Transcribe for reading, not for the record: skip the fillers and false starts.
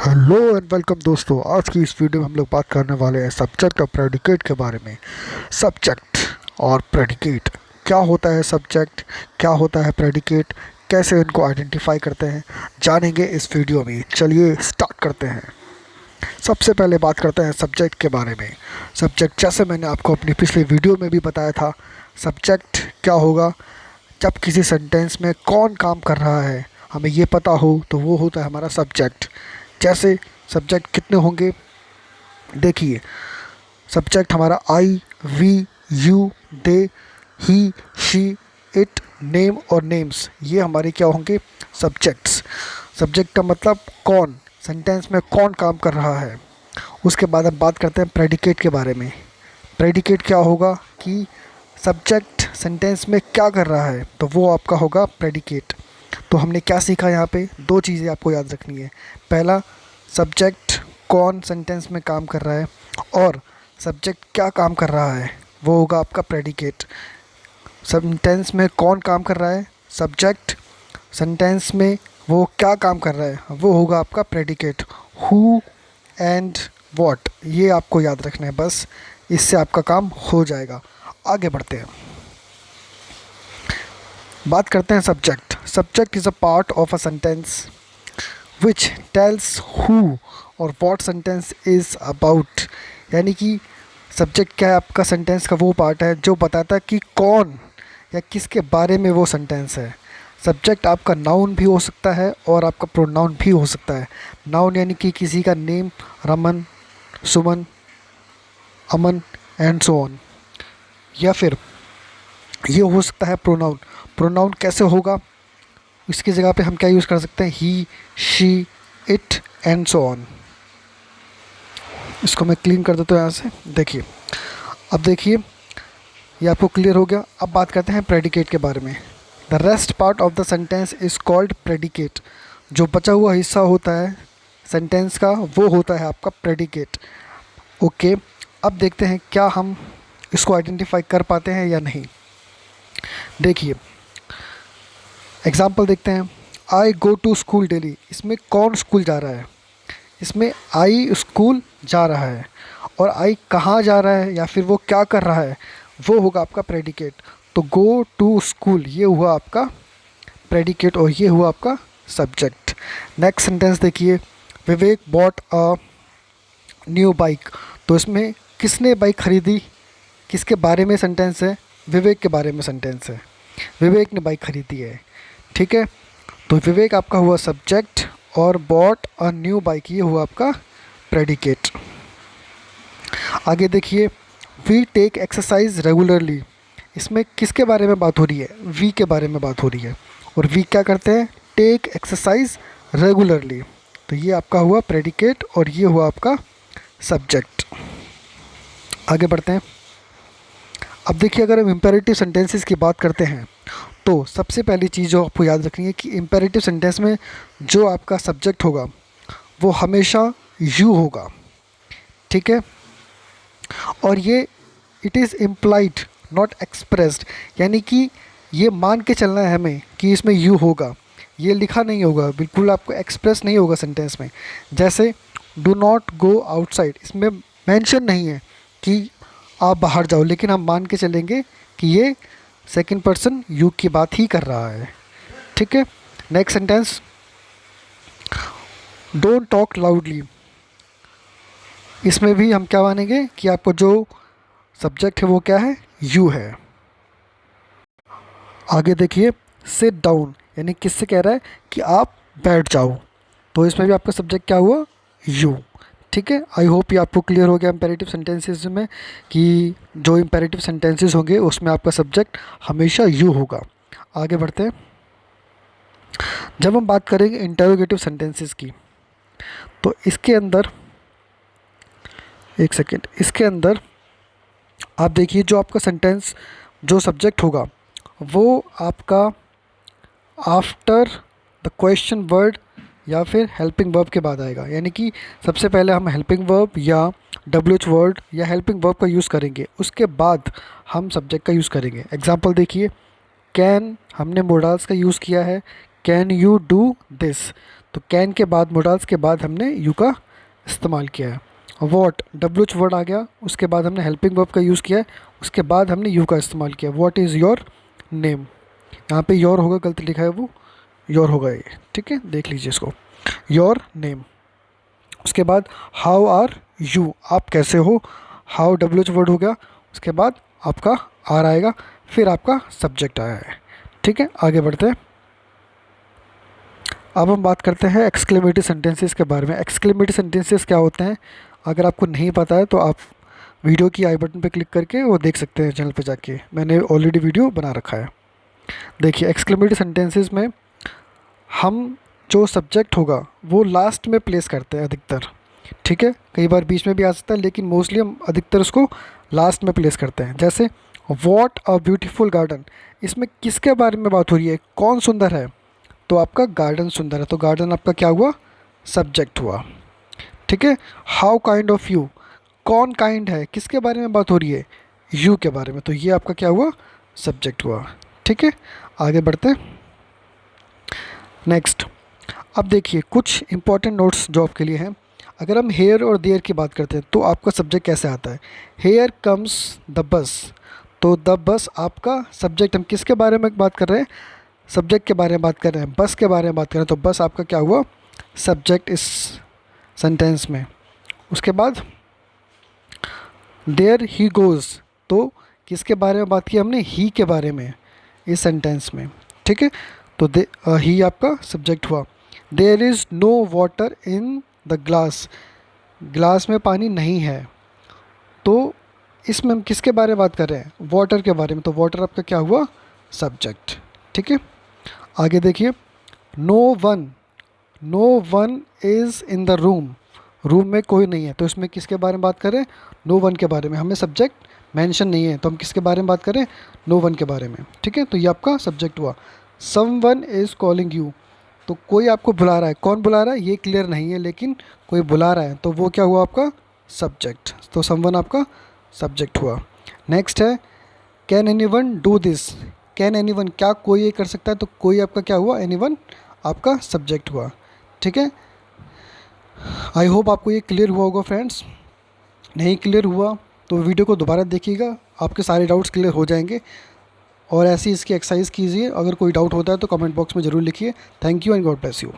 Hello and welcome दोस्तों। आज की इस वीडियो में हम लोग बात करने वाले हैं सब्जेक्ट और प्रेडिकेट के बारे में। सब्जेक्ट और प्रेडिकेट क्या होता है, सब्जेक्ट क्या होता है, प्रेडिकेट कैसे इनको आइडेंटिफाई करते हैं, जानेंगे इस वीडियो में। चलिए स्टार्ट करते हैं। सबसे पहले बात करते हैं सब्जेक्ट के बारे में। सब्जेक्ट जैसे मैंने आपको अपनी पिछली वीडियो में भी बताया था, सब्जेक्ट क्या होगा जब किसी सेंटेंस में कौन काम कर रहा है हमें ये पता हो तो वो होता है हमारा सब्जेक्ट। जैसे सब्जेक्ट कितने होंगे, देखिए सब्जेक्ट हमारा I, we, you, they, he, she, it, name और नेम्स, ये हमारे क्या होंगे, सब्जेक्ट्स। सब्जेक्ट का मतलब कौन, सेंटेंस में कौन काम कर रहा है। उसके बाद हम बात करते हैं प्रेडिकेट के बारे में। प्रेडिकेट क्या होगा कि सब्जेक्ट सेंटेंस में क्या कर रहा है, तो वो आपका होगा प्रेडिकेट। तो हमने क्या सीखा यहाँ पे, दो चीज़ें आपको याद रखनी है। पहला, सब्जेक्ट कौन सेंटेंस में काम कर रहा है, और सब्जेक्ट क्या काम कर रहा है, वो होगा आपका प्रेडिकेट। सेंटेंस में कौन काम कर रहा है, सब्जेक्ट, सेंटेंस में वो क्या काम कर रहा है, वो होगा आपका प्रेडिकेट। हु एंड व्हाट, ये आपको याद रखना है बस, इससे आपका काम हो जाएगा। आगे बढ़ते हैं, बात करते हैं subject. Subject is a part of a sentence which tells who और वॉट सेंटेंस इज़ अबाउट। यानी कि सब्जेक्ट क्या है, आपका सेंटेंस का वो पार्ट है जो बताता है कि कौन या किसके बारे में वो सेंटेंस है। सब्जेक्ट आपका नाउन भी हो सकता है और आपका प्रोनाउन भी हो सकता है। नाउन यानी कि किसी का name, Raman, Suman, Aman and so on. या फिर ये हो सकता है प्रोनाउन। प्रोनाउन कैसे होगा, इसकी जगह पे हम क्या यूज़ कर सकते हैं, he, she, it and so on. इसको मैं क्लीन कर देता हूँ यहाँ से। देखिए, अब देखिए ये आपको क्लियर हो गया। अब बात करते हैं प्रेडिकेट के बारे में। The rest part of the sentence is called predicate. जो बचा हुआ हिस्सा होता है सेंटेंस का वो होता है आपका प्रेडिकेट। ओके, अब देखते हैं क्या हम इसको आइडेंटिफाई कर पाते हैं या नहीं। देखिए एग्जाम्पल देखते हैं। आई गो टू स्कूल डेली, इसमें कौन स्कूल जा रहा है, इसमें आई स्कूल जा रहा है। और आई कहाँ जा रहा है या फिर वो क्या कर रहा है, वो होगा आपका प्रेडिकेट। तो गो टू स्कूल ये हुआ आपका प्रेडिकेट और ये हुआ आपका सब्जेक्ट। नेक्स्ट सेंटेंस देखिए, विवेक बॉट अ न्यू बाइक। तो इसमें किसने बाइक खरीदी, किसके बारे में सेंटेंस है, विवेक के बारे में सेंटेंस है, विवेक ने बाइक खरीदी है। ठीक है, तो विवेक आपका हुआ सब्जेक्ट और बॉट अ न्यू बाइक ये हुआ आपका प्रेडिकेट। आगे देखिए, वी टेक एक्सरसाइज रेगुलरली। इसमें किसके बारे में बात हो रही है, वी के बारे में बात हो रही है। और वी क्या करते हैं, टेक एक्सरसाइज रेगुलरली। तो ये आपका हुआ प्रेडिकेट और ये हुआ आपका सब्जेक्ट। आगे बढ़ते हैं। अब देखिए, अगर हम इम्पेरेटिव सेंटेंसेस की बात करते हैं तो सबसे पहली चीज़ जो आपको याद रखनी है कि इम्पेरेटिव सेंटेंस में जो आपका सब्जेक्ट होगा वो हमेशा यू होगा। ठीक है, और ये it is implied not expressed, यानी कि ये मान के चलना है हमें कि इसमें यू होगा, ये लिखा नहीं होगा, बिल्कुल आपको एक्सप्रेस नहीं होगा सेंटेंस में। जैसे डू नॉट गो आउटसाइड, इसमें मेंशन नहीं है कि आप बाहर जाओ, लेकिन हम मान के चलेंगे कि ये सेकंड पर्सन यू की बात ही कर रहा है। ठीक है, next sentence, don't talk loudly. इसमें भी हम क्या मानेंगे कि आपको जो सब्जेक्ट है वो क्या है, यू है। आगे देखिए, सिट डाउन, यानी किससे कह रहा है कि आप बैठ जाओ। तो इसमें भी आपका सब्जेक्ट क्या हुआ, यू। ठीक है, आई होप ये आपको क्लियर हो गया इम्पेरेटिव सेंटेंसेस में कि जो इम्पेरेटिव सेंटेंसेस होंगे उसमें आपका सब्जेक्ट हमेशा यू होगा। आगे बढ़ते हैं। जब हम बात करेंगे इंटरोगेटिव सेंटेंसेस की, तो इसके अंदर एक सेकेंड, इसके अंदर आप देखिए जो आपका सेंटेंस जो सब्जेक्ट होगा वो आपका आफ्टर द क्वेश्चन वर्ड या फिर हेल्पिंग वर्ब के बाद आएगा। यानी कि सबसे पहले हम हेल्पिंग वर्ब या डब्ल्यूएच वर्ड या हेल्पिंग वर्ब का यूज़ करेंगे, उसके बाद हम सब्जेक्ट का यूज़ करेंगे। एग्जांपल देखिए, कैन हमने मोडाल्स का यूज़ किया है, कैन यू डू दिस। तो कैन के बाद, मोडाल्स के बाद हमने यू का इस्तेमाल किया है। वॉट, WH वर्ड आ गया, उसके बाद हमने हेल्पिंग वर्ब का यूज़ किया है, उसके बाद हमने यू का इस्तेमाल किया। व्हाट इज़ योर नेम, यहाँ पे योर होगा, गलत लिखा है वो, योर होगा ये, ठीक है, देख लीजिए इसको, योर नेम। उसके बाद हाउ आर यू, आप कैसे हो, हाउ WH वर्ड हो गया, उसके बाद आपका आर आएगा, फिर आपका सब्जेक्ट आया है, ठीक है। आगे बढ़ते हैं, अब हम बात करते हैं एक्सक्लेमेटरी सेंटेंसेस के बारे में। एक्सक्लेमेटरी सेंटेंसेस क्या होते हैं, अगर आपको नहीं पता है तो आप वीडियो की आई बटन पे क्लिक करके वो देख सकते हैं चैनल पे जाके, मैंने ऑलरेडी वीडियो बना रखा है। देखिए एक्सक्लेमेटरी सेंटेंसेस में हम जो सब्जेक्ट होगा वो लास्ट में प्लेस करते हैं अधिकतर, ठीक है, कई बार बीच में भी आ सकता है, लेकिन मोस्टली हम अधिकतर उसको लास्ट में प्लेस करते हैं। जैसे वॉट अ ब्यूटीफुल गार्डन, इसमें किसके बारे में बात हो रही है, कौन सुंदर है, तो आपका गार्डन सुंदर है, तो गार्डन आपका क्या हुआ, सब्जेक्ट हुआ, ठीक है। हाउ काइंड ऑफ यू, कौन काइंड है, किसके बारे में बात हो रही है, यू के बारे में, तो ये आपका क्या हुआ, सब्जेक्ट हुआ, ठीक है। आगे बढ़ते हैं नेक्स्ट। अब देखिए कुछ इंपॉर्टेंट नोट्स जो आपके लिए हैं। अगर हम हेयर और देयर की बात करते हैं तो आपका सब्जेक्ट कैसे आता है, हेयर कम्स द बस, तो द बस आपका सब्जेक्ट, हम किसके बारे में बात कर रहे हैं, सब्जेक्ट के बारे में बात कर रहे हैं, बस के बारे में बात कर रहे हैं, तो बस आपका क्या हुआ, सब्जेक्ट इस सेंटेंस में। उसके बाद देयर ही गोज़, तो किसके बारे में बात की हमने, ही के बारे में इस सेंटेंस में, ठीक है, तो ही आपका सब्जेक्ट हुआ। There is no water in the glass, glass में पानी नहीं है, तो इसमें हम किसके बारे में बात कर रहे हैं, वाटर के बारे में, तो वाटर आपका क्या हुआ, सब्जेक्ट, ठीक है। आगे देखिए no one, no one is in the room, room में कोई नहीं है, तो इसमें किसके बारे में बात करें, नो वन के बारे में, हमें सब्जेक्ट मेंशन नहीं है तो हम किसके बारे में बात करें, नो वन के बारे में, ठीक है, तो ये आपका सब्जेक्ट हुआ। सम वन इज़ कॉलिंग यू, तो कोई आपको बुला रहा है, कौन बुला रहा है ये क्लियर नहीं है, लेकिन कोई बुला रहा है, तो वो क्या हुआ आपका, सब्जेक्ट, तो सम वन आपका सब्जेक्ट हुआ। नेक्स्ट है can any one do this, can any one, क्या कोई ये कर सकता है, तो कोई आपका क्या हुआ, एनी वन आपका सब्जेक्ट हुआ, ठीक है। आई होप आपको ये क्लियर हुआ होगा फ्रेंड्स, नहीं क्लियर हुआ तो वीडियो को दोबारा देखिएगा, आपके सारे डाउट्स क्लियर हो जाएंगे। और ऐसी इसकी एक्सरसाइज कीजिए, अगर कोई डाउट होता है तो कमेंट बॉक्स में ज़रूर लिखिए। Thank you and God bless you.